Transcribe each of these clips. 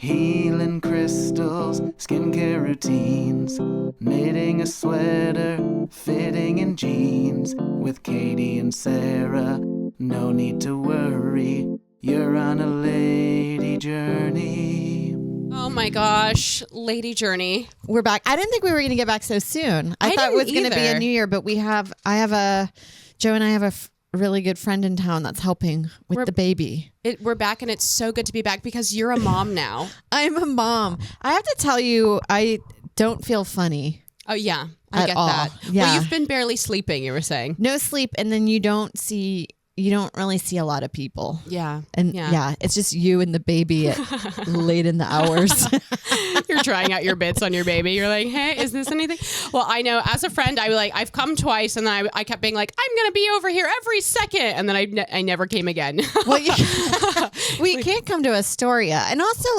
healing crystals, skincare routines, knitting a sweater, fitting in jeans. With Katie and Sarah, no need to worry, you're on a lady journey. Oh my gosh, lady journey. We're back. I didn't think we were going to get back so soon. I thought it was going to be a new year, but Joe and I have a really good friend in town that's helping with the baby. We're back, and it's so good to be back because you're a mom now. I'm a mom. I have to tell you, I don't feel funny. Oh, yeah. I get all. that. Yeah. Well, you've been barely sleeping, you were saying. No sleep, and then you don't really see a lot of people. Yeah. And yeah, it's just you and the baby at late in the hours. You're trying out your bits on your baby. You're like, hey, is this anything? Well, I know as a friend, I've come twice, and then I kept being like, I'm going to be over here every second. And then I never came again. Well, you can't come to Astoria. And also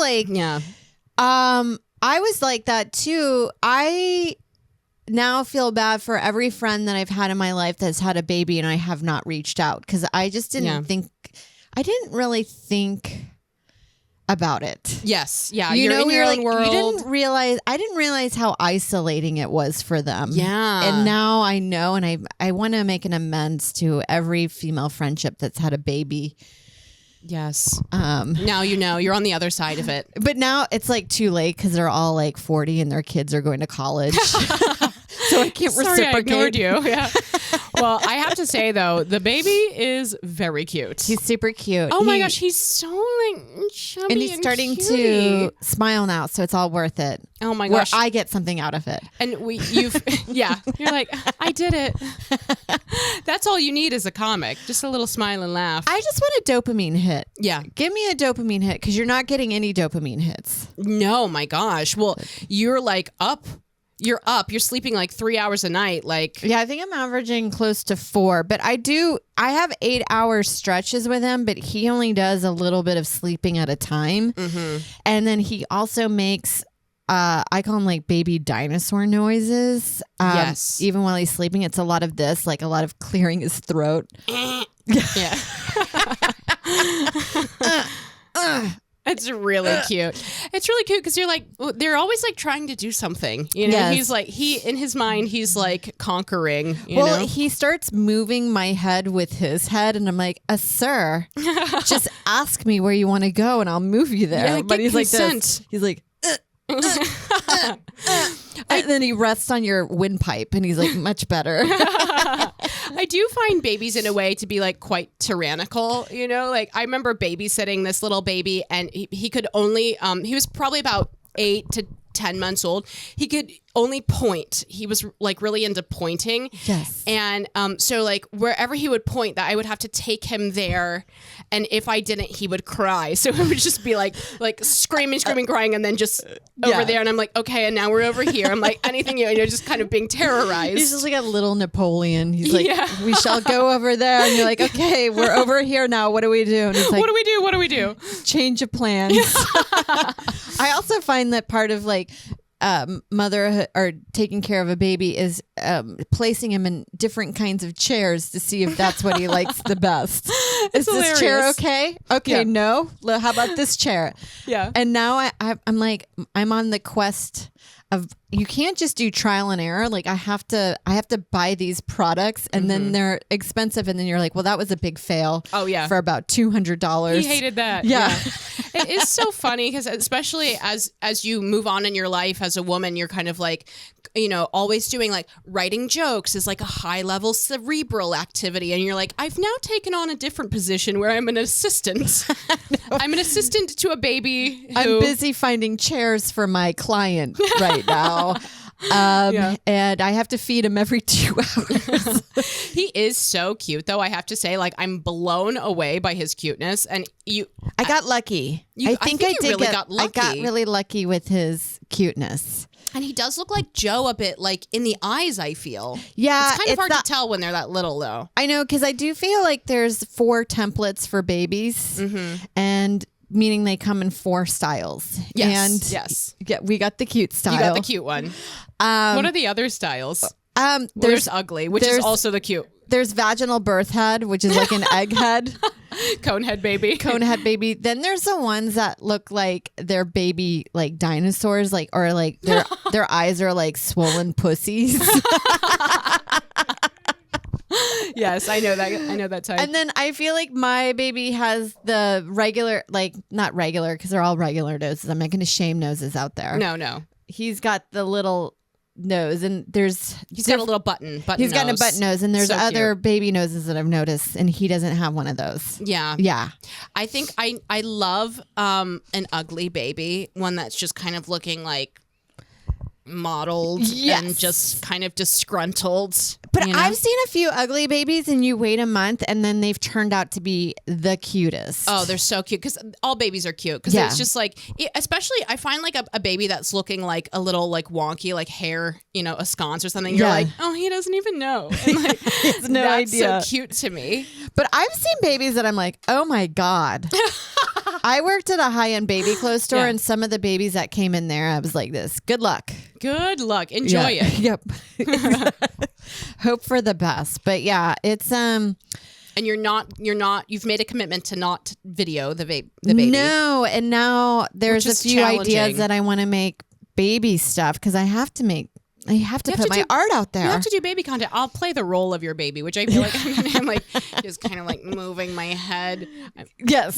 I was like that too. I now feel bad for every friend that I've had in my life that's had a baby and I have not reached out because I just didn't really think about it. Yes. Yeah. You're in your own world. I didn't realize how isolating it was for them. Yeah. And now I know, and I want to make an amends to every female friendship that's had a baby. Yes. Now you know you're on the other side of it. But now it's like too late because they're all like 40 and their kids are going to college. So I can't reciprocate. I ignored you. Yeah. Well, I have to say though, the baby is very cute. He's super cute. Oh my gosh, he's so like chubby and he's starting cutie. to smile now, so it's all worth it. Oh my gosh, where I get something out of it. And you're like, I did it. That's all you need is a comic, just a little smile and laugh. I just want a dopamine hit. Yeah, give me a dopamine hit because you're not getting any dopamine hits. No, my gosh. Well, you're like up. You're up. You're sleeping like 3 hours a night. Like, yeah, I think I'm averaging close to 4, but I have 8-hour stretches with him, but he only does a little bit of sleeping at a time. Mm-hmm. And then he also makes, I call him like baby dinosaur noises. Yes. Even while he's sleeping, it's a lot of this, like a lot of clearing his throat. Yeah. It's really cute. It's really cute because you're like, they're always like trying to do something. You know, yes. He's like, in his mind, he's like conquering. You know? He starts moving my head with his head, and I'm like, sir, just ask me where you want to go, and I'll move you there. Yeah, but he's consent. Like this. He's like, and then he rests on your windpipe, and he's like, much better. I do find babies in a way to be like quite tyrannical, you know, like I remember babysitting this little baby and he could only, he was probably about 8 to 10 months old. He could only point. He was like really into pointing. Yes. And so like wherever he would point, that I would have to take him there. And if I didn't, he would cry. So it would just be like screaming, crying, and then just over there. And I'm like, okay, and now we're over here. I'm like, anything, you know, just kind of being terrorized. He's just like a little Napoleon. He's like, we shall go over there. And you're like, okay, we're over here now. What do we do? And he's like, what do we do? Change of plans. I also find that part of like motherhood or taking care of a baby is placing him in different kinds of chairs to see if that's what he likes the best. Is this chair okay? Okay, no. How about this chair? Yeah. And now I'm like, I'm on the quest of, you can't just do trial and error. Like I have to buy these products and then they're expensive. And then you're like, well, that was a big fail. Oh yeah. For about $200. He hated that. Yeah. It is so funny because especially as you move on in your life as a woman, you're kind of like, you know, always doing like writing jokes is like a high level cerebral activity. And you're like, I've now taken on a different position where I'm an assistant. I'm an assistant to a baby. I'm busy finding chairs for my client right now. And I have to feed him every 2 hours. He is so cute though. I have to say, like, I'm blown away by his cuteness. And I got lucky. I think I got lucky. I got really lucky with his cuteness. And he does look like Joe a bit, like in the eyes, I feel. Yeah. It's kind of hard to tell when they're that little though. I know, because I do feel like there's 4 templates for babies. And meaning they come in 4 styles. Yes. And yes. We got the cute style. You got the cute one. What are the other styles? There's ugly, which is also the cute. There's vaginal birth head, which is like an egg head. Conehead baby. Conehead baby. Then there's the ones that look like they're baby like dinosaurs, like or like their eyes are like swollen pussies. Yes, I know that. I know that type. And then I feel like my baby has the regular, like not regular because they're all regular noses. I'm not going to shame noses out there. No. He's got the little nose, and he's got a little button He's got a button nose, and there's So other cute. baby noses that I've noticed, and he doesn't have one of those. Yeah. I think I love an ugly baby, one that's just kind of looking like modeled and just kind of disgruntled. But I've seen a few ugly babies, and you wait a month, and then they've turned out to be the cutest. Oh, they're so cute because all babies are cute because it's just like, especially I find like a baby that's looking like a little like wonky, like hair, a sconce or something. You're like, oh, he doesn't even know. And like, he has no that's idea. so cute to me. But I've seen babies that I'm like, oh my God. I worked at a high-end baby clothes store, and some of the babies that came in there, I was like this, good luck. Good luck. Enjoy it. Yep. Hope for the best. But yeah, it's And you've made a commitment to not video the baby. No, and now there's a few challenging. ideas that I want to make baby stuff because I have to put my art out there. You have to do baby content. I'll play the role of your baby, which I feel like I'm like just kind of like moving my head. Yes.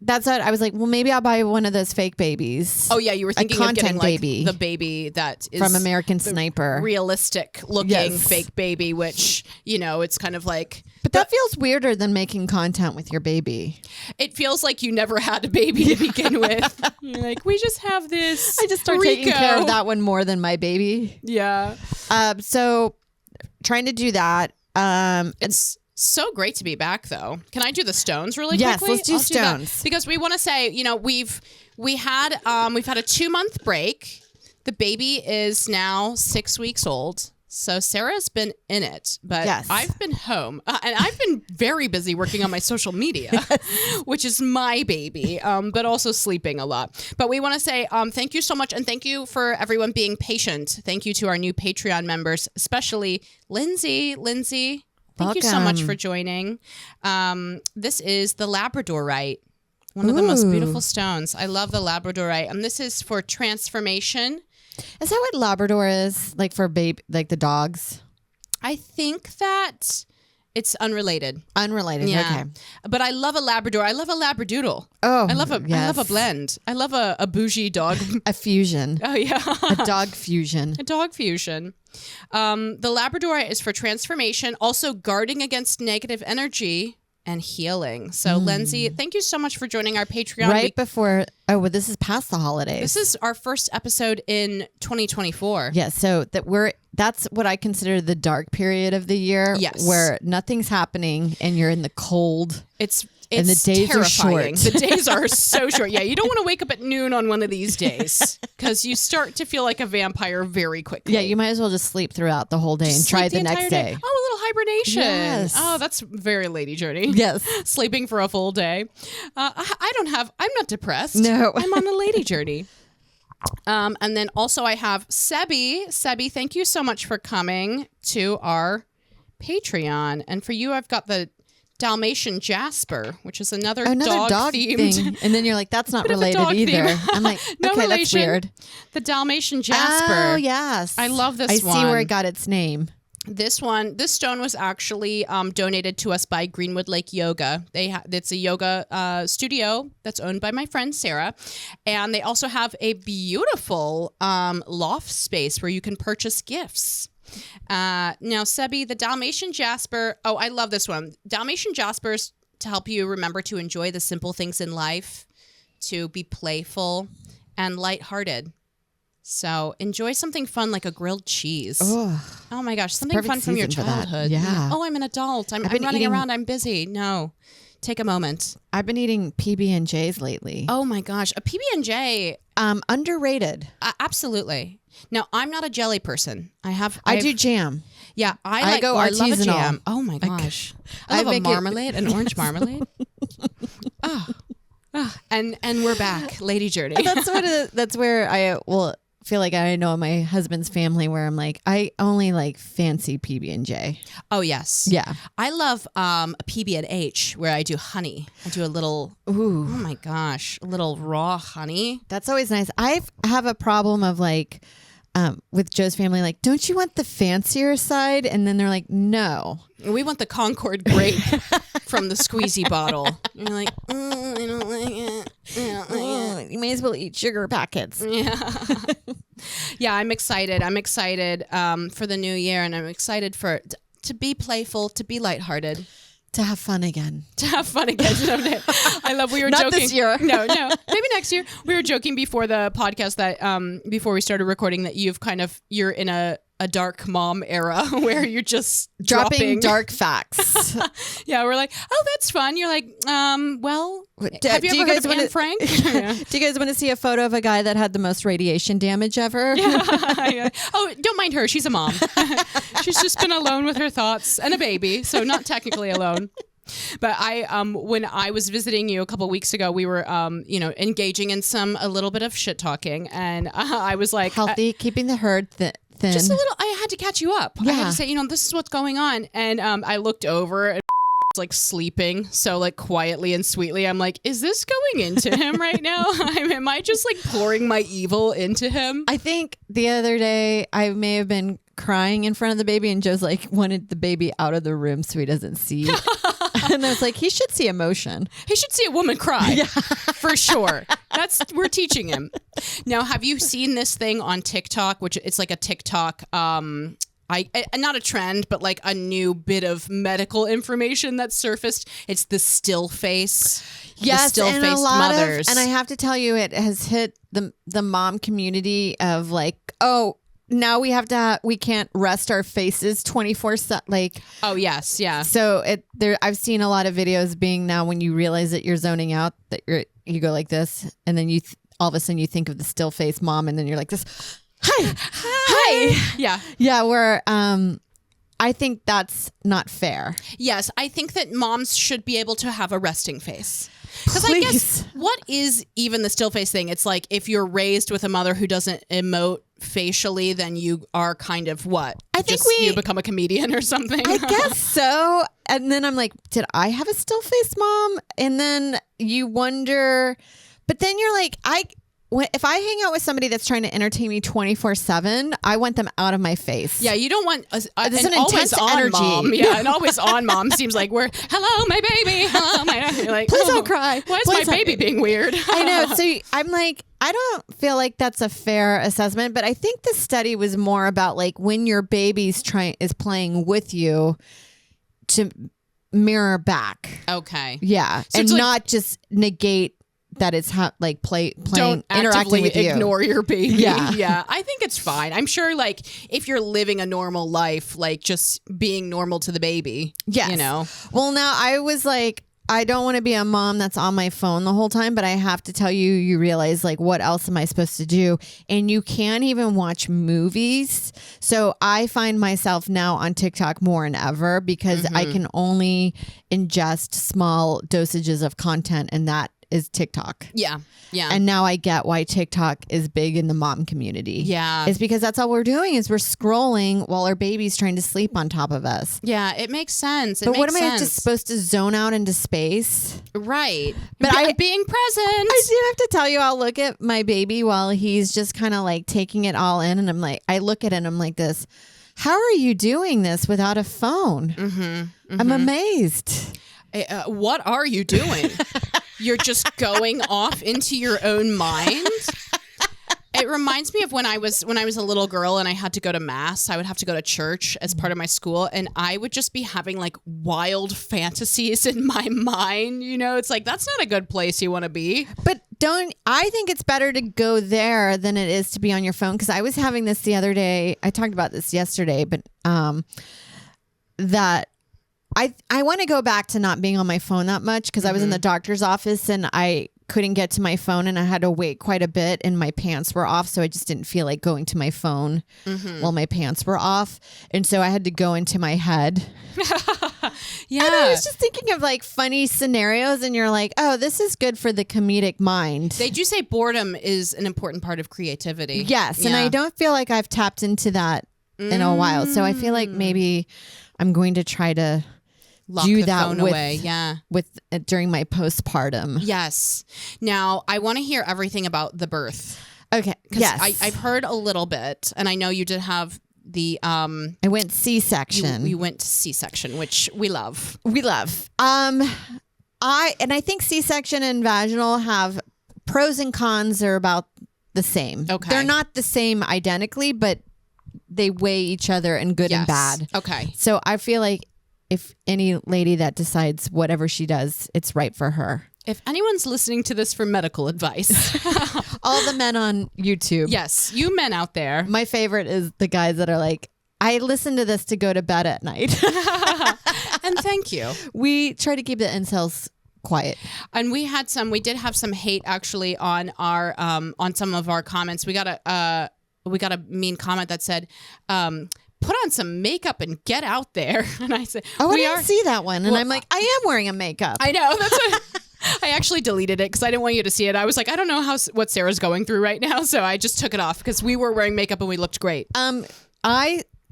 That's what I was like. Well, maybe I'll buy one of those fake babies. Oh yeah, you were thinking of getting like baby the baby that is from American Sniper, realistic looking fake baby, which it's kind of like. But that feels weirder than making content with your baby. It feels like you never had a baby to begin with. You're like, we just have this. I just start taking care of that one more than my baby. Yeah. So trying to do that. It's so great to be back, though. Can I do the stones really quickly? Yes, let's do stones. Because we want to say, we've had a 2-month break. The baby is now 6 weeks old. So Sarah's been in it, but I've been home and I've been very busy working on my social media, which is my baby, but also sleeping a lot. But we want to say thank you so much. And thank you for everyone being patient. Thank you to our new Patreon members, especially Lindsay. Thank you so much for joining. This is the Labradorite, one of the most beautiful stones. I love the Labradorite. And this is for transformation. Is that what Labrador is? Like for baby, like the dogs? I think that it's unrelated. Unrelated, yeah. Okay. But I love a Labrador. I love a Labradoodle. Oh, I love a blend. I love a bougie dog. A fusion. Oh, yeah. A dog fusion. A dog fusion. The Labradorite is for transformation, also guarding against negative energy and healing. So, Lindsay, thank you so much for joining our Patreon. Right before, this is past the holidays. This is our first episode in 2024. Yeah, so that's what I consider the dark period of the year. Yes. Where nothing's happening and you're in the cold. It's and the days terrifying. are short. The days are so short. Yeah, you don't want to wake up at noon on one of these days because you start to feel like a vampire very quickly. Yeah, you might as well just sleep throughout the whole day and try the next day. Oh, a little hibernation. Yes. Oh, that's very lady journey. Yes. Sleeping for a full day. I'm not depressed. No. I'm on a lady journey. And then also I have Sebi. Sebi, thank you so much for coming to our Patreon. And for you, I've got the Dalmatian Jasper, which is another dog themed thing. And then you're like, that's not bit of a related dog either. theme. I'm like, No okay, relation. that's weird. The Dalmatian Jasper. Oh, yes. I love this I one. see where it got its name. This stone was actually donated to us by Greenwood Lake Yoga. It's a yoga studio that's owned by my friend Sarah, and they also have a beautiful loft space where you can purchase gifts. Now, Sebi, the Dalmatian Jasper. Oh, I love this one. Dalmatian Jaspers to help you remember to enjoy the simple things in life, to be playful and lighthearted. So enjoy something fun like a grilled cheese. Oh my gosh, something fun from your childhood. Yeah. Oh, I'm an adult. I'm running around. I'm busy. No, take a moment. I've been eating PB&Js lately. Oh my gosh, a PB&J. Underrated. Absolutely. Now, I'm not a jelly person. I do jam. Yeah, I go I love a artisanal. jam. Oh my gosh, I love a marmalade, an orange marmalade. And we're back, Lady Journey. That's where feel like I know my husband's family where I'm like, I only like fancy PB&J. Oh, yes. Yeah. I love a PB&H where I do honey. I do a little, Ooh, oh my gosh, a little raw honey. that's always nice. I have a problem of like, with Joe's family, like, don't you want the fancier side? And then they're like, no. We want the Concord grape from the squeezy bottle. And you're like, I don't like it. I don't like it. You may as well eat sugar packets. Yeah. Yeah, I'm excited. I'm excited for the new year, and I'm excited to be playful, to be lighthearted. To have fun again. To have fun again someday. I love, we were Not joking. this year. No. Maybe next year. We were joking before the podcast that before we started recording that you're in a dark mom era where you're just dropping dark facts. Yeah, we're like, oh, that's fun. You're like, well, have you do you ever heard guys of wanna- Anne Frank? Yeah. Do you guys want to see a photo of a guy that had the most radiation damage ever? Yeah. Oh, don't mind her. She's a mom. She's just been alone with her thoughts and a baby, so not technically alone. But when I was visiting you a couple weeks ago, we were, engaging in a little bit of shit talking, and I was like, Healthy, keeping the herd thin. just a little. I had to catch you up. I had Yeah. to say, this is what's going on, and I looked over and like sleeping, so like quietly and sweetly. I'm like, is this going into him right now? Am I just like pouring my evil into him? I think the other day I may have been crying in front of the baby, and Joe's like wanted the baby out of the room so he doesn't see. And I was like, he should see emotion. He should see a woman cry, for sure. We're teaching him. Now, have you seen this thing on TikTok? Which it's like a TikTok, not a trend, but like a new bit of medical information that's surfaced. It's the still face. Yes, the still and a faced lot mothers. and I have to tell you, it has hit the mom community of like, oh, now we can't rest our faces 24/7. Like, oh yes, yeah. so I've seen a lot of videos being now when you realize that you're zoning out, that you go like this, and then all of a sudden you think of the still face mom, and then you're like this, hi. Yeah. Where I think that's not fair. Yes, I think that moms should be able to have a resting face. Because I guess, what is even the still face thing? It's like if you're raised with a mother who doesn't emote facially, then you are kind of what? I think you become a comedian or something. I guess so. And then I'm like, did I have a still face mom? And then you wonder, but then you're like, if I hang out with somebody that's trying to entertain me 24/7, I want them out of my face. Yeah, you don't want There's an an always intense on energy. mom. Yeah, an always on mom seems like hello, my baby. Hello, my. You're like, Please don't cry. Why is Please my don't- baby being weird? I know. So I'm like, I don't feel like that's a fair assessment, but I think the study was more about like when your baby's is playing with you to mirror back. Okay. Yeah. So and it's like- not just negate that it's playing, Don't interacting actively with you. ignore your baby. Yeah. Yeah. I think it's fine. I'm sure, like, if you're living a normal life, like just being normal to the baby. Yes. Well, now I was like, I don't want to be a mom that's on my phone the whole time, but I have to tell you, you realize like, what else am I supposed to do? And you can't even watch movies. So I find myself now on TikTok more than ever because I can only ingest small dosages of content, and that is TikTok. Yeah. Yeah. And now I get why TikTok is big in the mom community. Yeah. It's because that's all we're doing is we're scrolling while our baby's trying to sleep on top of us. Yeah, it makes sense. But what am I just supposed to zone out into space? Right. But being present. I do have to tell you, I'll look at my baby while he's just kind of like taking it all in. And I'm like, I look at it and I'm like this, how are you doing this without a phone? I'm amazed. What are you doing? You're just going off into your own mind. It reminds me of when I was a little girl and I had to go to mass. I would have to go to church as part of my school, and I would just be having like wild fantasies in my mind. It's like, that's not a good place you want to be. But I think it's better to go there than it is to be on your phone. Because I was having this the other day. I talked about this yesterday, but that I want to go back to not being on my phone that much because I was in the doctor's office and I couldn't get to my phone and I had to wait quite a bit and my pants were off. So I just didn't feel like going to my phone while my pants were off. And so I had to go into my head. Yeah. And I was just thinking of like funny scenarios and you're like, oh, this is good for the comedic mind. They do say boredom is an important part of creativity. Yes. And I don't feel like I've tapped into that in a while. So I feel like maybe I'm going to try to Lock do the that phone away. Yeah. with during my postpartum. Yes. Now, I want to hear everything about the birth. Okay. Yes. I've heard a little bit, and I know you did have the I went C-section. we went to C-section, which we love. We love. I think C-section and vaginal have pros and cons are about the same. Okay. They're not the same identically, but they weigh each other in good and bad. Okay. So I feel like if any lady that decides whatever she does, it's right for her. If anyone's listening to this for medical advice, All the men on YouTube. yes, you men out there. My favorite is the guys that are like, I listen to this to go to bed at night. And thank you. We try to keep the incels quiet. And we did have some hate actually on our on some of our comments. We got a mean comment that said, put on some makeup and get out there. And I said, Oh, I didn't see that one. And Well, I'm like, I am wearing a makeup. I know. That's what I actually deleted it because I didn't want you to see it. I was like, I don't know what Sarah's going through right now. So I just took it off because we were wearing makeup and we looked great.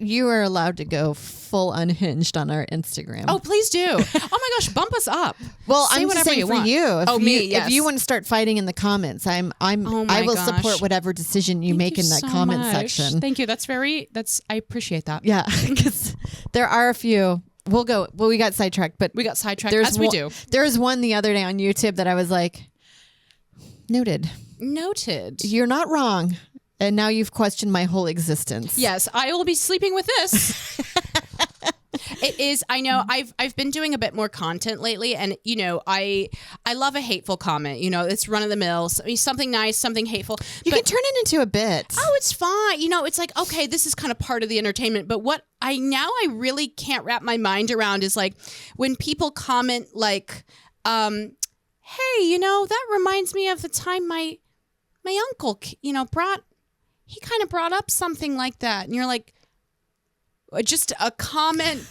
You are allowed to go full unhinged on our Instagram. Oh, please do. Oh my gosh, bump us up. Well, Say I'm just whatever saying you for want. you. Me, yes. If you want to start fighting in the comments, Oh I my will gosh. support whatever decision you Thank make you in that so comment much. section. Thank you. I appreciate that. Yeah, because there are a few. We got sidetracked, but We got sidetracked as we do. There was one the other day on YouTube that I was like, noted. You're not wrong. And now you've questioned my whole existence. Yes, I will be sleeping with this. It is. I know. I've been doing a bit more content lately, and I love a hateful comment. It's run of the mill, something nice, something hateful. You can turn it into a bit. Oh, it's fine. It's like, okay, this is kind of part of the entertainment. But what I really can't wrap my mind around is like when people comment like, "Hey, that reminds me of the time my uncle, he kind of brought up something like that," and you're like. Just a comment.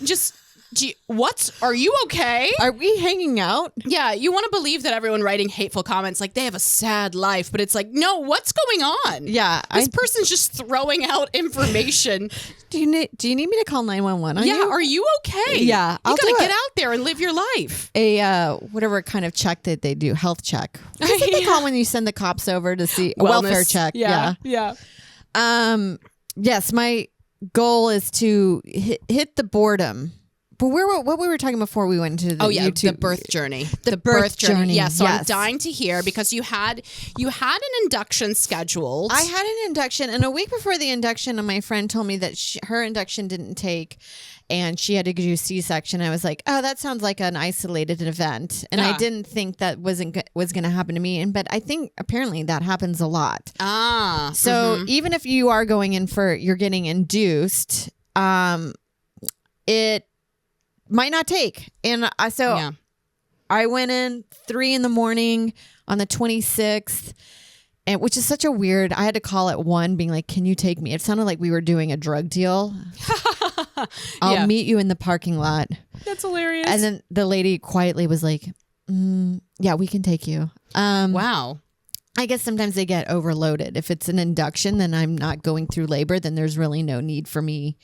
What? Are you okay? Are we hanging out? Yeah, you want to believe that everyone writing hateful comments like they have a sad life, but it's like, no, what's going on? Yeah, this person's just throwing out information. Do you need me to call 911? Are you okay? Yeah, I'll you gotta do get it. out there and live your life. A whatever kind of check that they do, health check. What's what they call when you send the cops over to see a welfare check? Yeah. Yes, my goal is to hit the boredom. But what we were talking before we went into the YouTube. The birth journey. The birth journey. Yeah, so I'm yes. dying to hear because you had an induction scheduled. I had an induction, and a week before the induction, my friend told me that her induction didn't take, and she had to do C-section. I was like, oh, that sounds like an isolated event, and I didn't think that was going to happen to me. But I think apparently that happens a lot. So even if you are going in you're getting induced, it might not take. And I went in 3 a.m. on the 26th, and which is such a weird. I had to call at 1, being like, "Can you take me?" It sounded like we were doing a drug deal. I'll meet you in the parking lot. That's hilarious. And then the lady quietly was like, "Yeah, we can take you." Wow. I guess sometimes they get overloaded. If it's an induction, then I'm not going through labor. Then there's really no need for me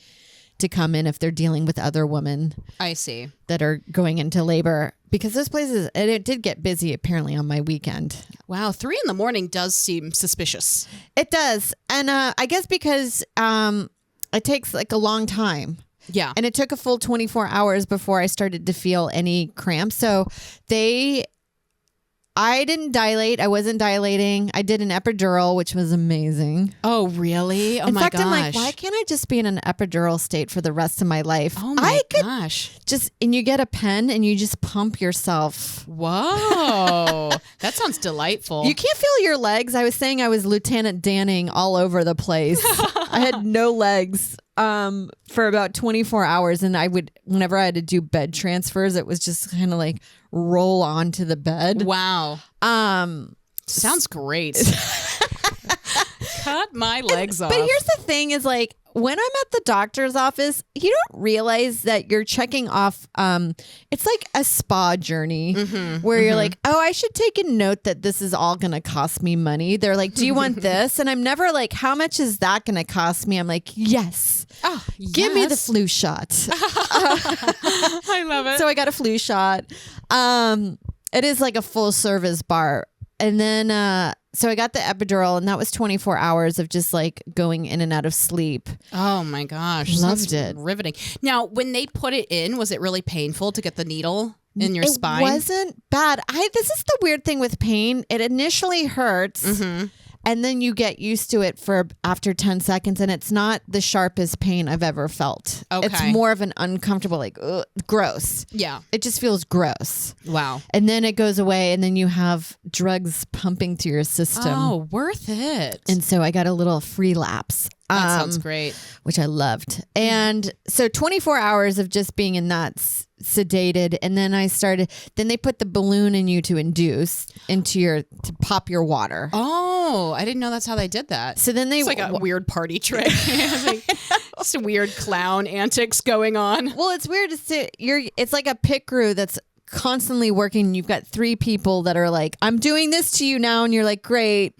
to come in if they're dealing with other women. I see. That are going into labor, because those places, and it did get busy apparently on my weekend. Wow, 3 a.m. does seem suspicious. It does. And I guess because it takes like a long time. Yeah. And it took a full 24 hours before I started to feel any cramps. So I didn't dilate. I wasn't dilating. I did an epidural, which was amazing. Oh, really? Oh, in my fact, gosh. I'm like, why can't I just be in an epidural state for the rest of my life? Oh, my gosh. And you get a pen and you just pump yourself. Whoa. That sounds delightful. You can't feel your legs. I was saying I was Lieutenant Danning all over the place. I had no legs for about 24 hours. And whenever I had to do bed transfers, it was just kind of like roll onto the bed. Wow. Sounds great. Cut my legs off. But here's the thing is like, when I'm at the doctor's office, you don't realize that you're checking off. It's like a spa journey where you're like, oh, I should take a note that this is all going to cost me money. They're like, do you want this? And I'm never like, how much is that going to cost me? I'm like, yes. Oh, Give me the flu shot. I love it. So I got a flu shot. It is like a full service bar. And then, so I got the epidural, and that was 24 hours of just like going in and out of sleep. Oh my gosh. Loved Sounds it. riveting. Now, when they put it in, was it really painful to get the needle in your spine? It wasn't bad. This is the weird thing with pain. It initially hurts. And then you get used to it for after 10 seconds, and it's not the sharpest pain I've ever felt. Okay. It's more of an uncomfortable, like, ugh, gross. Yeah. It just feels gross. Wow. And then it goes away, and then you have drugs pumping to your system. Oh, worth it. And so I got a little free lapse. That sounds great. Which I loved. And so 24 hours of just being in that sedated. And then then they put the balloon in you to induce to pop your water. Oh, I didn't know that's how they did that. So then It's like a weird party trick. It's weird clown antics going on. Well, it's weird. It's like a pit crew that's constantly working. You've got 3 people that are like, I'm doing this to you now. And you're like, great.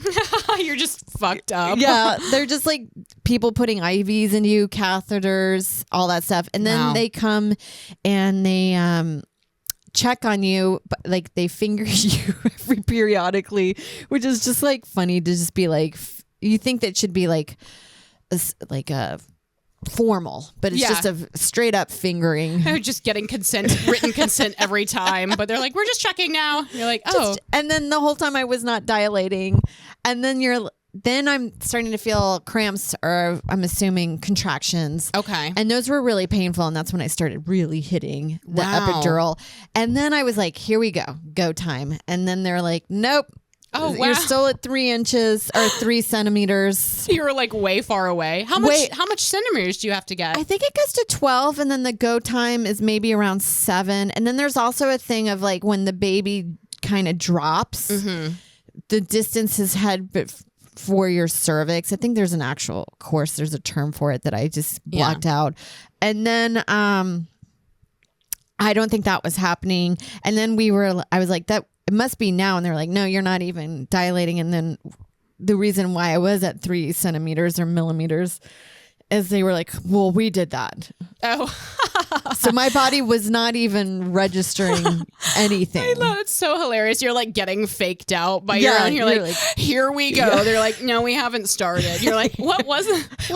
You're just fucked up. Yeah. They're just like people putting IVs into you, catheters, all that stuff. And then they come and they check on you, but like they finger you periodically, which is just like funny to just be like, you think that should be like a formal, but it's just a straight up fingering. They're just getting written consent every time, but they're like, we're just checking now. You're like, oh. And then the whole time I was not dilating, and then I'm starting to feel cramps, or I'm assuming contractions. Okay. And those were really painful, and that's when I started really hitting the epidural. And then I was like, here we go time. And then they're like, nope. Oh, wow. You're still at 3 inches or 3 centimeters. You're like way far away. How much centimeters do you have to get? I think it goes to 12, and then the go time is maybe around 7. And then there's also a thing of like when the baby kind of drops, the distance his head for your cervix. I think there's an actual course. There's a term for it that I just blocked out. And then I don't think that was happening. And then I was like, that it must be now. And they're like, no, you're not even dilating. And then the reason why I was at 3 centimeters or millimeters is they were like, well, we did that. Oh. So my body was not even registering anything. I know, it's so hilarious. You're like getting faked out by your own. You're like, here we go. Yeah. They're like, no, we haven't started. You're like, what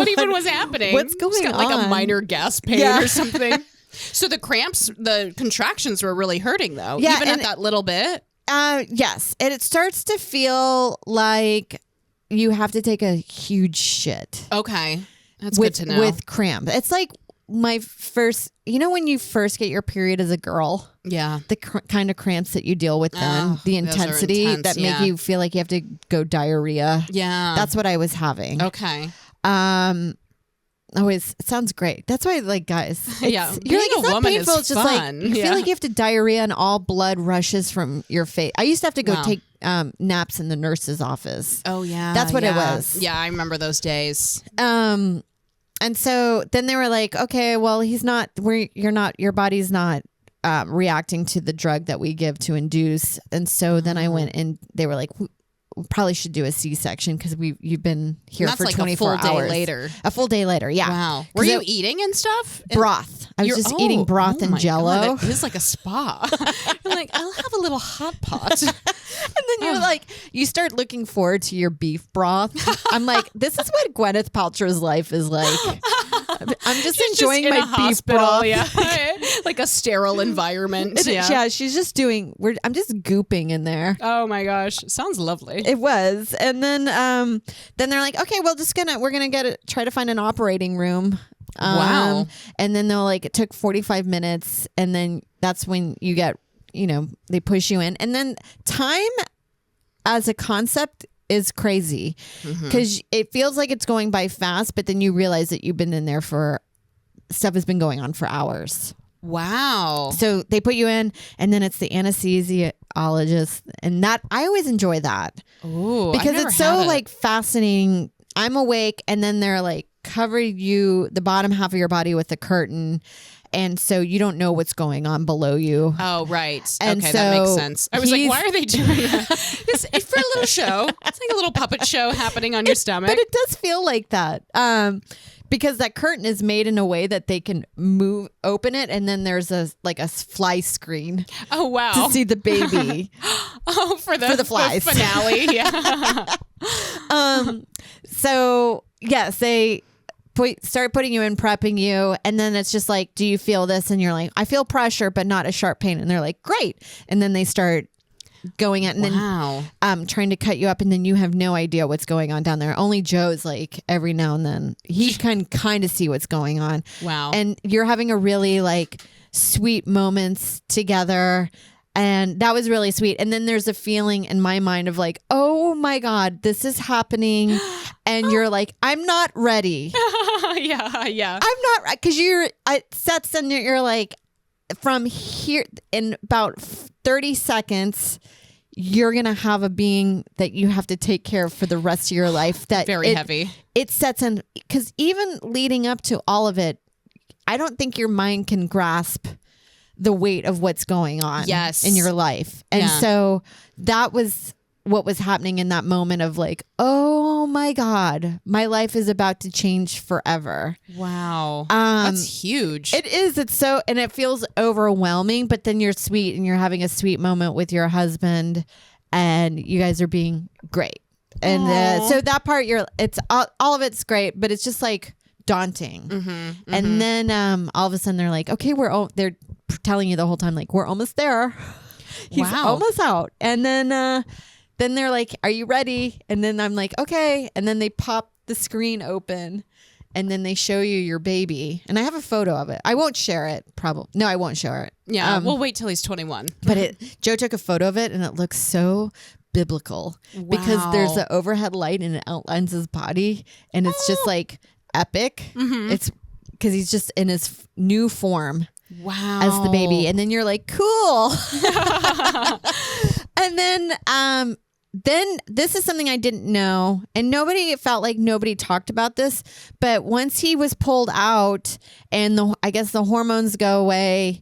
even was happening? What's going on? Like a minor gas pain or something. So the cramps, the contractions were really hurting though. Yeah, even at that little bit. Yes. And it starts to feel like you have to take a huge shit. Okay. That's good to know. With cramp. It's like my first, when you first get your period as a girl, the kind of cramps that you deal with then, the intensity that make you feel like you have to go diarrhea. Yeah. That's what I was having. Okay. It sounds great. That's why I like guys. Yeah. You're like, it's not woman painful. is It's just fun. like, you feel like you have to diarrhea and all blood rushes from your face. I used to have to go take naps in the nurse's office. Oh yeah. That's what it was. Yeah. I remember those days. And so then they were like, okay, well, your body's not reacting to the drug that we give to induce. And so then I went and they were like, we probably should do a C-section because you've been here for 24 hours. A full day later. A full day later, yeah. Wow. Were you eating and stuff? Broth. I was just eating broth and Jello. God, it is like a spa. You're like, I'll have a little hot pot. And then you're like, you start looking forward to your beef broth. I'm like, this is what Gwyneth Paltrow's life is like. I'm just enjoying just my beef broth. Yeah. Like a sterile environment. Yeah, she's just I'm just gooping in there. Oh my gosh. Sounds lovely. It was. And then they're like, okay, we're gonna try to find an operating room. Wow. And then it took 45 minutes, and then that's when you get, they push you in. And then time as a concept is crazy because it feels like it's going by fast, but then you realize that you've been in there for stuff has been going on for hours. Wow. So they put you in, and then it's the anesthesiologist, and that I always enjoy that. Ooh, because it's so like fascinating. I'm awake, and then they're like cover you the bottom half of your body with a curtain, and so you don't know what's going on below you. Oh, right. And okay, so that makes sense. I was like, why are they doing that? It's for a little show. It's like a little puppet show happening on your stomach. But it does feel like that. Because that curtain is made in a way that they can open it, and then there's a fly screen. Oh wow! To see the baby. for the flies. The finale. Yeah. So yes, they start putting you in, prepping you, and then it's just like, do you feel this? And you're like, I feel pressure, but not a sharp pain. And they're like, great. And then they start going at and then trying to cut you up, and then you have no idea what's going on down there. Only Joe's like every now and then he can kind of see what's going on. Wow. And you're having a really like sweet moments together, and that was really sweet. And then there's a feeling in my mind of like, oh my God, this is happening, and you're like, I'm not ready. yeah I'm not, because it sets in, you're like, from here in about 30 seconds, you're going to have a being that you have to take care of for the rest of your life. That very heavy. It sets in, because even leading up to all of it, I don't think your mind can grasp the weight of what's going on in your life. And so that was what was happening in that moment of like, oh my God, my life is about to change forever. Wow. That's huge. It is. It's so, and it feels overwhelming, but then you're sweet and you're having a sweet moment with your husband, and you guys are being great. And so that part, it's all of it's great, but it's just like daunting. And then all of a sudden they're like, okay, they're telling you the whole time, like, we're almost there. He's almost out. And then they're like, are you ready? And then I'm like, okay. And then they pop the screen open, and then they show you your baby. And I have a photo of it. I won't share it. Probably. No, I won't share it. Yeah. We'll wait till he's 21. But Joe took a photo of it, and it looks so biblical because there's an overhead light and it outlines his body, and it's just like epic. It's because he's just in his new form. Wow. As the baby. And then you're like, cool. And then this is something I didn't know, and felt like nobody talked about this, but once he was pulled out and I guess the hormones go away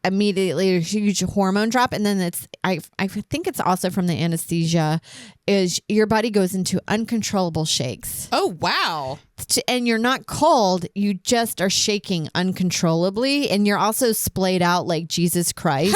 immediately, a huge hormone drop, and then I think it's also from the anesthesia, is your body goes into uncontrollable shakes. Oh wow. And you're not cold, you just are shaking uncontrollably, and you're also splayed out like Jesus Christ.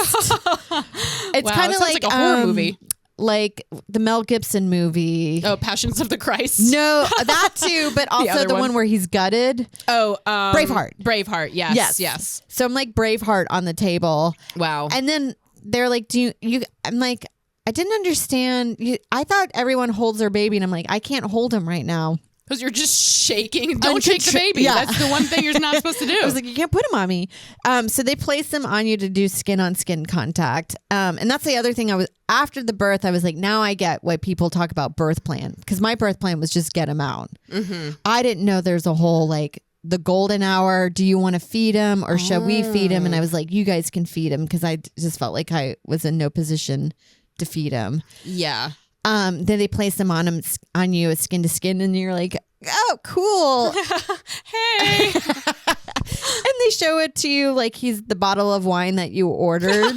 It's kind of like a horror movie. Like the Mel Gibson movie. Oh, Passions of the Christ. No, that too, but also the one where he's gutted. Oh, Braveheart. Braveheart, yes. So I'm like Braveheart on the table. Wow. And then they're like, I'm like, I didn't understand. I thought everyone holds their baby, and I'm like, I can't hold him right now. Because you're just shaking. Don't shake the baby. Yeah. That's the one thing you're not supposed to do. I was like, you can't put him on me. So they place them on you to do skin-on-skin contact. And that's the other thing. After the birth, I was like, now I get why people talk about birth plan. Because my birth plan was just get him out. I didn't know there's a whole like the golden hour. Do you want to feed him or shall we feed him? And I was like, you guys can feed him, because I just felt like I was in no position to feed him. Yeah. Then they place them on you, skin to skin, and you're like, oh, cool. Hey. And they show it to you like he's the bottle of wine that you ordered.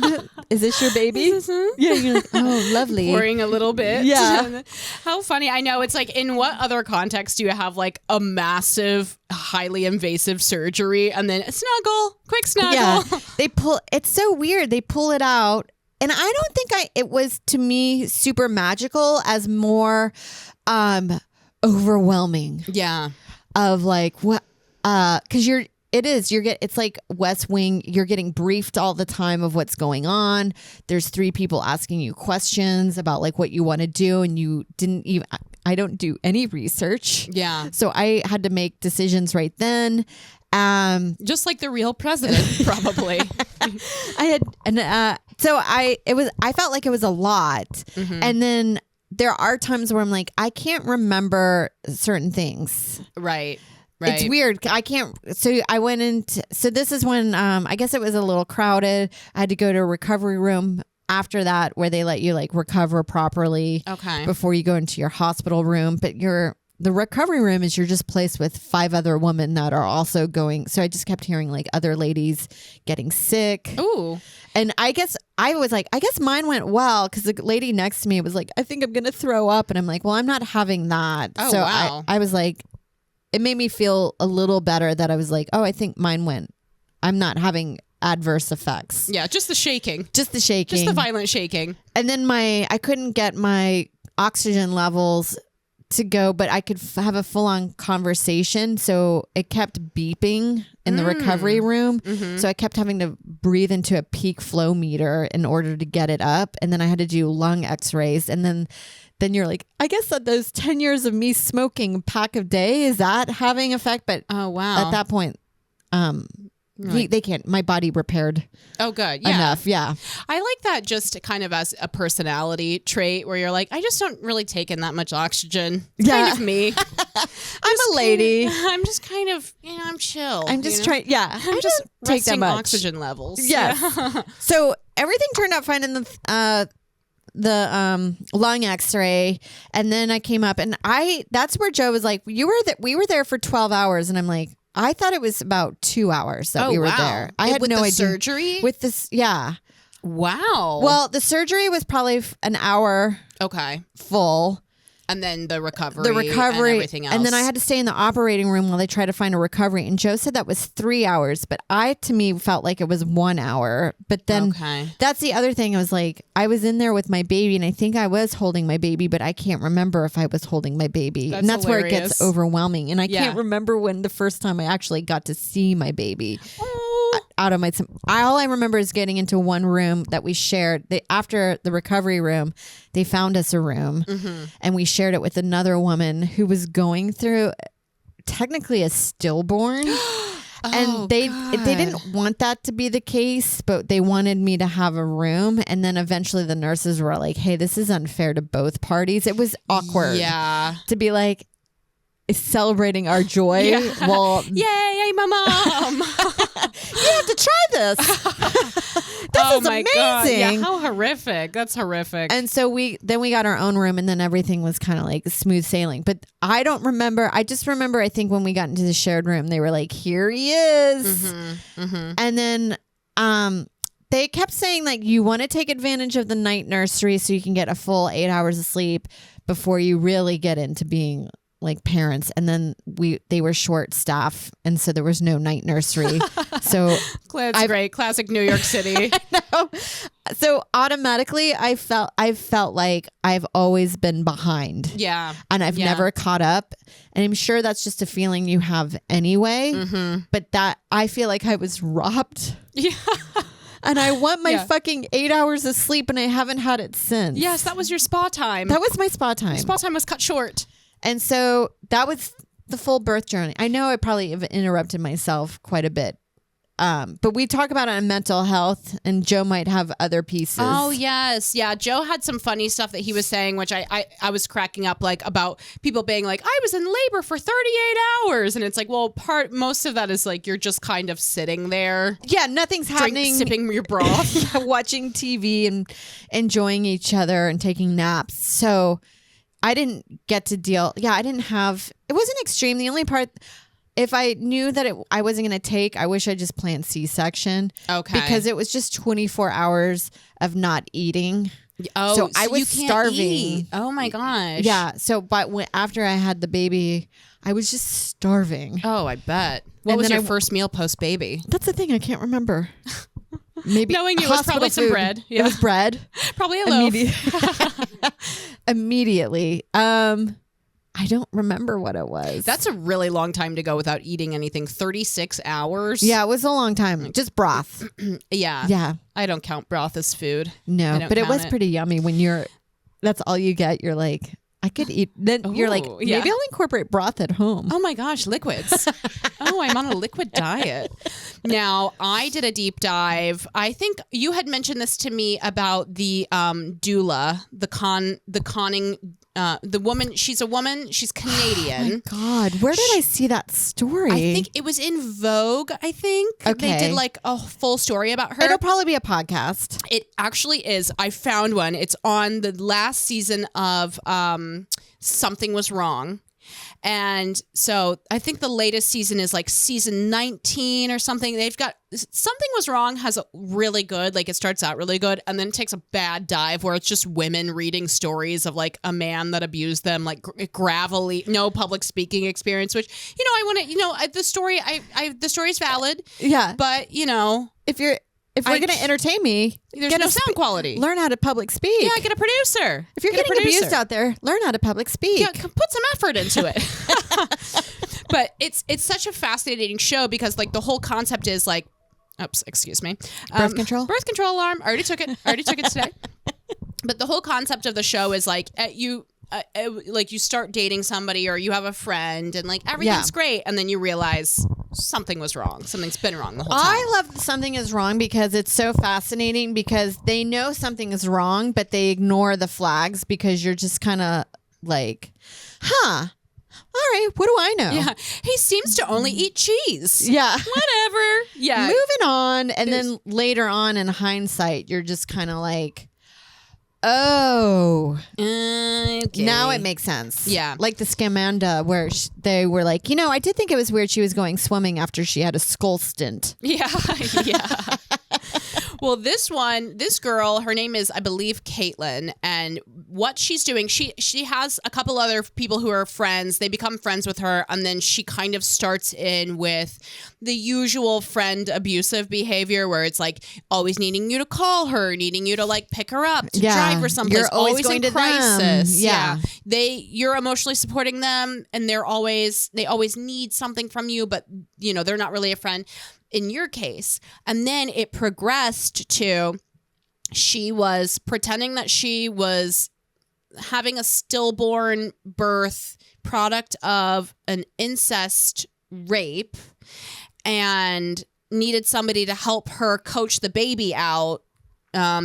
Is this your baby? Yeah, you're like, oh, lovely. Pouring a little bit. Yeah. How funny. I know. It's like, in what other context do you have like a massive, highly invasive surgery and then a snuggle, quick snuggle? Yeah. It's so weird. They pull it out. And I don't think it was, to me, super magical, as more overwhelming. Yeah. Of like, what, because it's like West Wing. You're getting briefed all the time of what's going on. There's 3 people asking you questions about like what you want to do, and you didn't even, I don't do any research. Yeah. So I had to make decisions right then. Just like the real president, probably. I felt like it was a lot. And then there are times where I'm like, I can't remember certain things. Right. It's weird. I can't. So I went into. So this is when I guess it was a little crowded. I had to go to a recovery room after that, where they let you like recover properly. Okay. Before you go into your hospital room, but the recovery room is you're just placed with 5 other women that are also going. So I just kept hearing like other ladies getting sick. Ooh. And I guess I was like, I guess mine went well because the lady next to me was like, I think I'm gonna throw up, and I'm like, well, I'm not having that. Oh, so wow. I was like. It made me feel a little better that I was like, oh, I think mine went. I'm not having adverse effects. Yeah, just the shaking. Just the shaking. Just the violent shaking. And then I couldn't get my oxygen levels to go, but I could have a full-on conversation. So it kept beeping in the recovery room. Mm-hmm. So I kept having to breathe into a peak flow meter in order to get it up. And then I had to do lung Xrays. And then you're like, I guess that those 10 years of me smoking a pack a day, is that having effect? But oh, wow. At that point, right. they can't. My body repaired. Oh, good. Yeah. Enough. Yeah. I like that just kind of as a personality trait where you're like, I just don't really take in that much oxygen. It's kind of me. I'm a lady. I'm just kind of, I'm chill. I'm just trying. Yeah. I'm just take that resting much oxygen levels. Yes. Yeah. So everything turned out fine in the lung X-ray, and then I came up, and that's where Joe was like, we were there for 12 hours, and I'm like, I thought it was about 2 hours that we were there. I had no idea. Surgery with this. Yeah. Wow. Well, the surgery was probably an hour. Okay. Full. And then the recovery and everything else. And then I had to stay in the operating room while they tried to find a recovery. And Joe said that was 3 hours, but to me felt like it was 1 hour. But then that's the other thing. I was like, I was in there with my baby, and I think I was holding my baby, but I can't remember if I was holding my baby. That's hilarious. Where it gets overwhelming. And I can't remember when the first time I actually got to see my baby. Out of my, all I remember is getting into one room that we shared. After the recovery room, they found us a room, and we shared it with another woman who was going through technically a stillborn. And they didn't want that to be the case, but they wanted me to have a room. And then eventually the nurses were like, hey, this is unfair to both parties. It was awkward to be like, celebrating our joy. Yeah. Well, yay, my mom. You have to try this. This is amazing. God. Yeah, how horrific. That's horrific. And so we got our own room, and then everything was kind of like smooth sailing. But I don't remember. I just remember, I think when we got into the shared room, they were like, here he is. And then they kept saying, like, you want to take advantage of the night nursery so you can get a full 8 hours of sleep before you really get into being like parents. And then they were short staff, and so there was no night nursery. So that's great. Classic New York City. So automatically I felt like I've always been behind. Yeah. And I've never caught up. And I'm sure that's just a feeling you have anyway. But that I feel like I was robbed. Yeah. And I want my fucking 8 hours of sleep, and I haven't had it since. Yes, that was your spa time. That was my spa time. Your spa time was cut short. And so that was the full birth journey. I know I probably have interrupted myself quite a bit. But we talk about it on mental health, and Joe might have other pieces. Oh, yes. Yeah. Joe had some funny stuff that he was saying, which I was cracking up, like about people being like, I was in labor for 38 hours. And it's like, well, most of that is like, you're just kind of sitting there. Yeah. Nothing's happening. Sipping your broth. Watching TV and enjoying each other and taking naps. So I didn't get to deal. Yeah. it wasn't extreme. The only part, if I knew that I wasn't going to take, I wish I just planned Csection. Okay. Because it was just 24 hours of not eating. Oh, so I was starving. Eat. Oh my gosh. Yeah. So, but after I had the baby, I was just starving. Oh, I bet. What was your first meal post baby? That's the thing. I can't remember. Maybe knowing it was probably some bread. Yeah. It was bread. Probably a loaf. Immediately. I don't remember what it was. That's a really long time to go without eating anything. 36 hours. Yeah, it was a long time. Just broth. Yeah. Yeah. I don't count broth as food. No, but it was pretty yummy when that's all you get. You're like, I could eat. Then you're like, Ooh, maybe yeah. I'll incorporate broth at home. Oh my gosh, liquids. I'm on a liquid diet. Now, I did a deep dive. I think you had mentioned this to me about the doula, the woman. She's a woman. She's Canadian. Oh my God, where did I see that story? I think it was in Vogue, I think. Okay. They did like a full story about her. It'll probably be a podcast. It actually is. I found one. It's on the last season of Something Was Wrong. And so I think the latest season is like season 19 or something. They've got Something Was Wrong has a really good, like it starts out really good and then it takes a bad dive where it's just women reading stories of like a man that abused them, like gravelly, no public speaking experience, which, I want to, the story, the story's valid. Yeah. But, If we're going to entertain me, there's no sound quality. Learn how to public speak. Yeah, get a producer. If you're getting abused out there, learn how to public speak. Yeah, put some effort into it. But it's such a fascinating show because like the whole concept is like, oops, excuse me. Birth control? Birth control alarm. I already took it today. But the whole concept of the show is like you start dating somebody or you have a friend and like everything's great and then you realize something was wrong. Something's been wrong the whole time. I love Something Is Wrong because it's so fascinating because they know something is wrong, but they ignore the flags because you're just kind of like, all right, what do I know? Yeah. He seems to only eat cheese. Yeah. Whatever. Yeah. Moving on. And then later on in hindsight, you're just kind of like, oh, okay. Now it makes sense. Yeah. Like the Scamanda where they were like, I did think it was weird she was going swimming after she had a skull stint. Yeah. Yeah. Well, this girl, her name is, I believe, Caitlin, and what she's doing, she has a couple other people who are friends. They become friends with her, and then she kind of starts in with the usual friend abusive behavior where it's like always needing you to call her, needing you to like pick her up to drive her someplace. You're always going in to crisis. Them. Yeah. You're emotionally supporting them, and they always need something from you, but they're not really a friend. In your case. And then it progressed to she was pretending that she was having a stillborn birth product of an incest rape and needed somebody to help her coach the baby out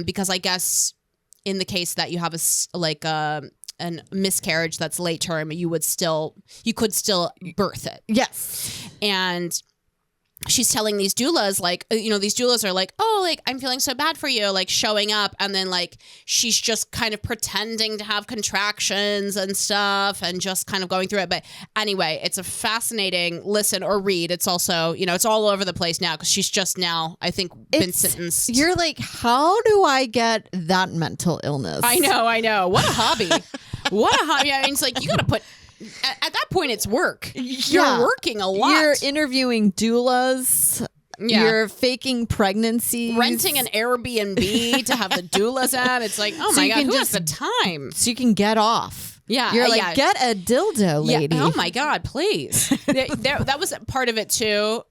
because I guess in the case that you have a miscarriage that's late term, you could still birth it. Yes. And she's telling these doulas, like, these doulas are like, oh, like, I'm feeling so bad for you, like, showing up. And then, like, she's just kind of pretending to have contractions and stuff and just kind of going through it. But anyway, it's a fascinating listen or read. It's also, it's all over the place now because she's just now, I think, been sentenced. You're like, how do I get that mental illness? I know. What a hobby. What a hobby. I mean, it's like, you got to put... At that point, it's work. You're working a lot. You're interviewing doulas. Yeah. You're faking pregnancies. Renting an Airbnb to have the doulas at. It's like, oh my God, who has the time? So you can get off. Yeah. You're like, get a dildo, lady. Yeah. Oh my God, please. That was part of it too.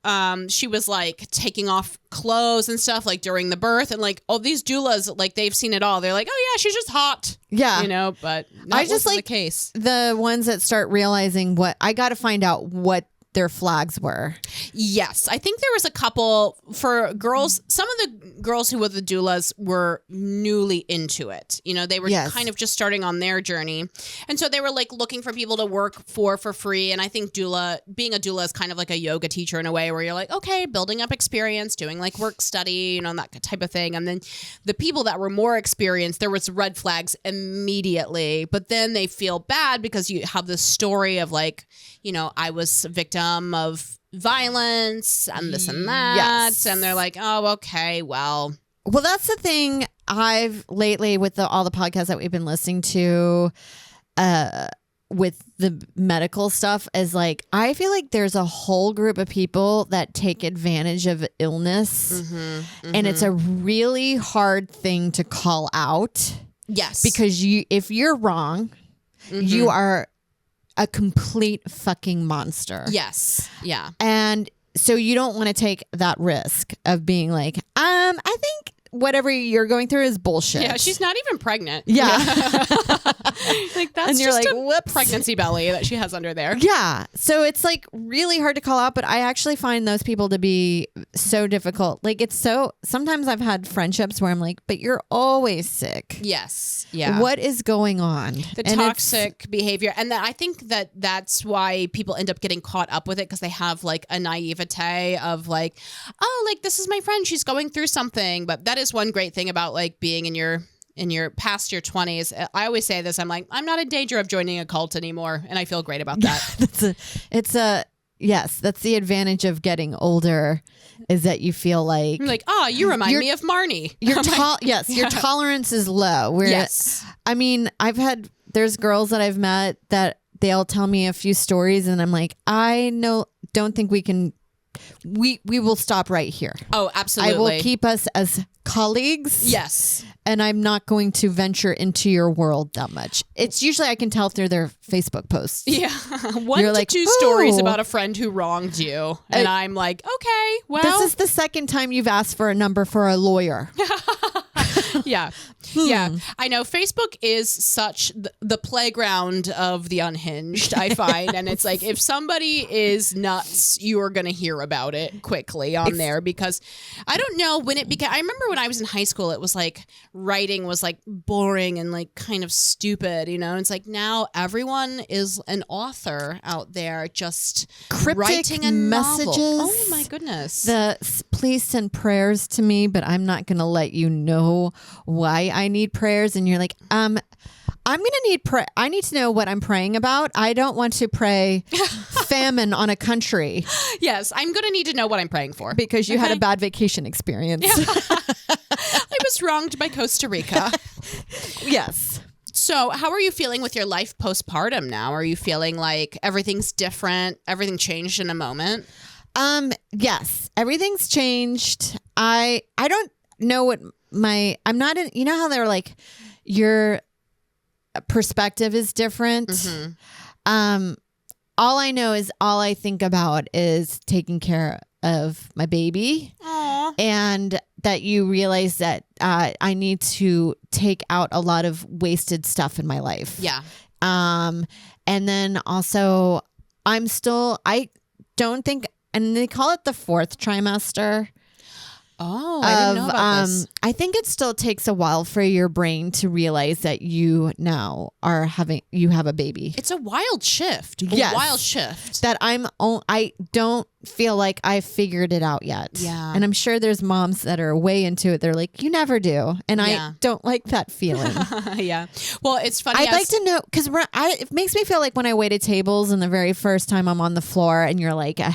She was like taking off clothes and stuff like during the birth and like, oh, these doulas, like they've seen it all. They're like, oh yeah, she's just hot. Yeah. But I just like the case. The ones that start realizing I got to find out what their flags were. Yes. I think there was a couple for girls. Some of the girls who were the doulas were newly into it. They were kind of just starting on their journey. And so they were like looking for people to work for free. And I think being a doula is kind of like a yoga teacher in a way where you're like, okay, building up experience, doing like work study, that type of thing. And then the people that were more experienced, there was red flags immediately, but then they feel bad because you have this story of like, I was a victim of violence and this and that. Yes. And they're like, oh, okay, well, that's the thing I've lately with all the podcasts that we've been listening to with the medical stuff is like, I feel like there's a whole group of people that take advantage of illness and it's a really hard thing to call out. Yes. Because if you're wrong, you are a complete fucking monster. Yes. Yeah. And so you don't want to take that risk of being like, I think whatever you're going through is bullshit. Yeah, she's not even pregnant. Yeah. Like that's And you're just like, a whoops. pregnancy belly that she has under there. Yeah. So it's like really hard to call out, but I actually find those people to be so difficult. Like sometimes I've had friendships where I'm like, but you're always sick. Yes. Yeah. What is going on? The And toxic behavior. And I think that's why people end up getting caught up with it because they have like a naivete of like, oh, like this is my friend. She's going through something. But that is one great thing about like being in your past your 20s. I always say this. I'm like, I'm not in danger of joining a cult anymore. And I feel great about that. Yes, that's the advantage of getting older is that you feel like I'm like, you remind me of Marnie. Your tolerance is low. Yes. I mean, there's girls that I've met that they'll tell me a few stories and I'm like, don't think we will stop right here. Oh, absolutely. I will keep us as colleagues. Yes. And I'm not going to venture into your world that much. It's usually I can tell through their Facebook posts. Yeah. One You're to like, two stories about a friend who wronged you. And I'm like, okay, well. This is the second time you've asked for a number for a lawyer. Yeah. Yeah. I know Facebook is such the playground of the unhinged, I find. And it's like, if somebody is nuts, you are going to hear about it quickly on there because I don't know when it began. I remember when I was in high school, it was like writing was like boring and like kind of stupid, you know? And it's like now everyone is an author out there just Cryptic writing a messages. novel. Oh my goodness. Please send prayers to me, but I'm not going to let you know why I need prayers. And you're like, I'm going to need I need to know what I'm praying about. I don't want to pray famine on a country. Yes, I'm going to need to know what I'm praying for. Because you had a bad vacation experience. I was wronged by Costa Rica. Yes. So how are you feeling with your life postpartum now? Are you feeling like everything's different? Everything changed in a moment? Yes, everything's changed. I don't know what I'm not in, you know how they're like, your perspective is different. Mm-hmm. All I know is all I think about is taking care of my baby. Aww. And that you realize that I need to take out a lot of wasted stuff in my life. Yeah. And then also I don't think, and they call it the fourth trimester. Oh, I didn't know about this. I think it still takes a while for your brain to realize that you now you have a baby. It's a wild shift. Yes. A wild shift. That I don't feel like I figured it out yet. Yeah. And I'm sure there's moms that are way into it. They're like, you never do. And I don't like that feeling. Yeah. Well, it's funny. I'd like to know, because it makes me feel like when I waited tables and the very first time I'm on the floor and you're like a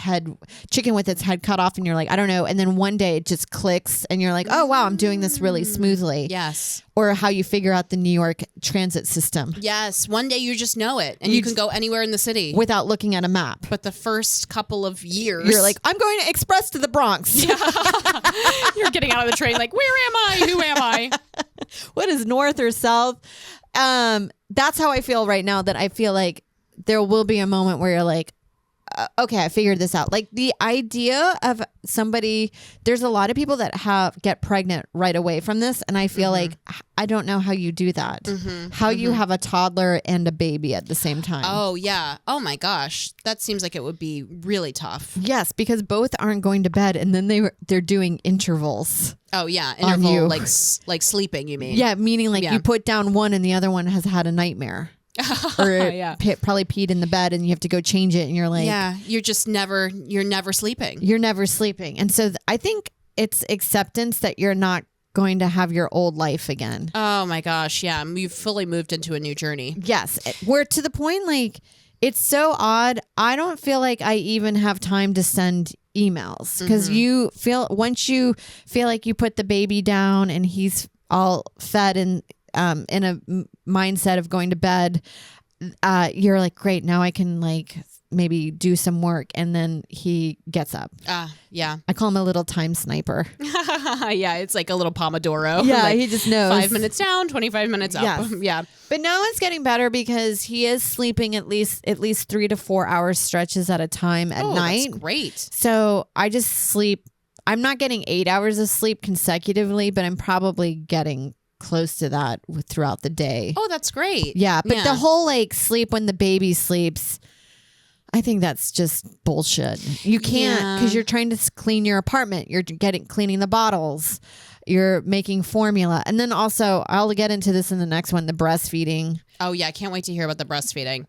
chicken with its head cut off and you're like, I don't know. And then one day it just clicks and you're like, oh, wow, I'm doing this really smoothly. Yes. Or how you figure out the New York transit system. Yes. One day you just know it and you can go anywhere in the city without looking at a map. But the first couple of years, you're like, I'm going to express to the Bronx. Yeah. You're getting out of the train like, where am I? Who am I? What is north or south? That's how I feel right now, that I feel like there will be a moment where you're like, okay, I figured this out. Like the idea of there's a lot of people that get pregnant right away from this. And I feel like, I don't know how you do that. How you have a toddler and a baby at the same time. Oh, yeah. Oh my gosh. That seems like it would be really tough. Yes, because both aren't going to bed and then they're doing intervals. Oh yeah. On you. like sleeping, you mean? Yeah. Meaning like you put down one and the other one has had a nightmare. Or probably peed in the bed and you have to go change it and you're like, you're never sleeping. You're never sleeping. And so I think it's acceptance that you're not going to have your old life again. Oh my gosh. Yeah. You've fully moved into a new journey. Yes. We're to the point, like, it's so odd. I don't feel like I even have time to send emails because once you feel like you put the baby down and he's all fed and in a mindset of going to bed, you're like, great, now I can like maybe do some work, and then he gets up. Yeah. I call him a little time sniper. Yeah, it's like a little Pomodoro. Yeah, like he just knows. 5 minutes down, 25 minutes up. Yes. Yeah. But now it's getting better because he is sleeping at least 3 to 4 hour stretches at a time at night. That's great. So I just sleep I'm not getting 8 hours of sleep consecutively, but I'm probably getting close to that throughout the day. Oh, that's great. Yeah, but the whole like sleep when the baby sleeps, I think that's just bullshit. You can't, because you're trying to clean your apartment. You're cleaning the bottles. You're making formula. And then also, I'll get into this in the next one, the breastfeeding. Oh, yeah. I can't wait to hear about the breastfeeding.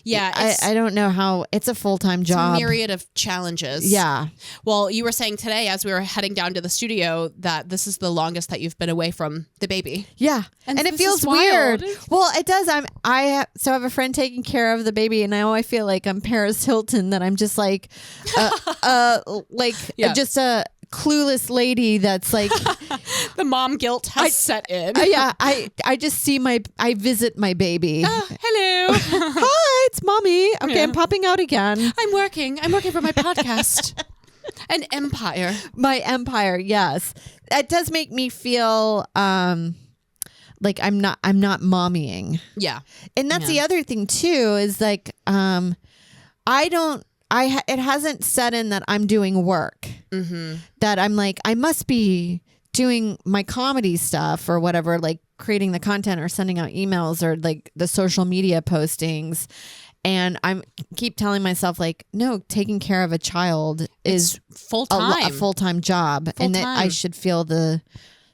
Yeah. I don't know how. It's a full-time job. It's a myriad of challenges. Yeah. Well, you were saying today as we were heading down to the studio that this is the longest that you've been away from the baby. Yeah. And it feels weird. Well, it does. I have a friend taking care of the baby, and now I feel like I'm Paris Hilton, that I'm just like, just a clueless lady that's like the mom guilt has set in. I just see I visit my baby. Hello. Hi, it's mommy. Okay, I'm popping out again. I'm working for my podcast. An empire. My empire, yes. That does make me feel like I'm not mommying. Yeah. And that's the other thing too, is like it hasn't set in that I'm doing work. Mm-hmm. That I'm like, I must be doing my comedy stuff or whatever, like creating the content or sending out emails or like the social media postings. And I keep telling myself like, no, taking care of a child is full-time. A full-time job. And that I should feel the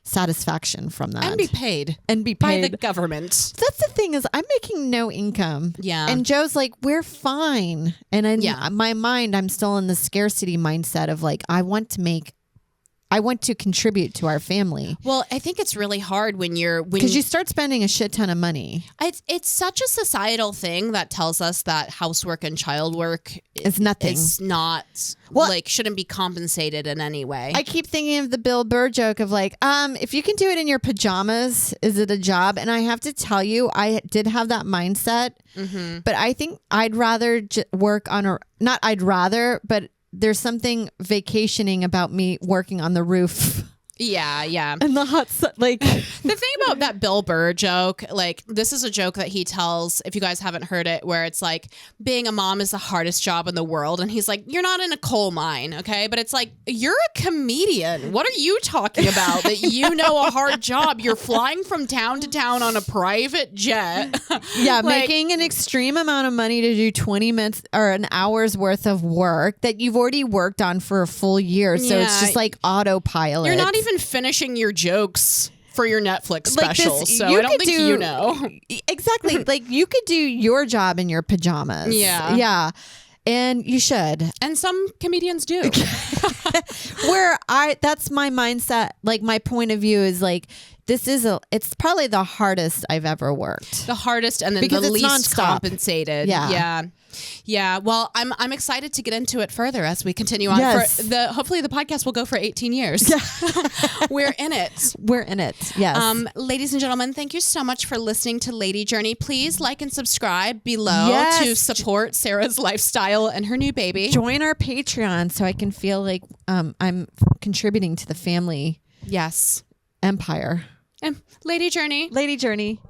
satisfaction from that. And be paid. By the government. That's the thing, is I'm making no income. Yeah. And Joe's like, we're fine. And in my mind, I'm still in the scarcity mindset of like, I want to contribute to our family. Well, I think it's really hard when because you start spending a shit ton of money. It's such a societal thing that tells us that housework and child work is nothing. It's not shouldn't be compensated in any way. I keep thinking of the Bill Burr joke of like, if you can do it in your pajamas, is it a job? And I have to tell you, I did have that mindset, but I think I'd rather work on but there's something vacationing about me working on the roof. Yeah. And the hot sun, like the thing about that Bill Burr joke, like this is a joke that he tells, if you guys haven't heard it, where it's like being a mom is the hardest job in the world. And he's like, you're not in a coal mine. Okay. But it's like, you're a comedian. What are you talking about? That you know a hard job. You're flying from town to town on a private jet. Yeah. Making an extreme amount of money to do 20 minutes or an hour's worth of work that you've already worked on for a full year. So it's just like autopilot. You're not even finishing your jokes for your Netflix special, like so I don't think you know. Exactly. Like you could do your job in your pajamas. Yeah. And you should. And some comedians do. That's my mindset. Like my point of view is like, it's probably the hardest I've ever worked. The hardest and then because the least nonstop. Compensated. Yeah. Well, I'm excited to get into it further as we continue on. Yes. Hopefully the podcast will go for 18 years. Yeah. We're in it. Yes. Ladies and gentlemen, thank you so much for listening to Lady Journey. Please like and subscribe below to support Sarah's lifestyle and her new baby. Join our Patreon so I can feel like I'm contributing to the family. Yes. Empire. And Lady Journey. Lady Journey.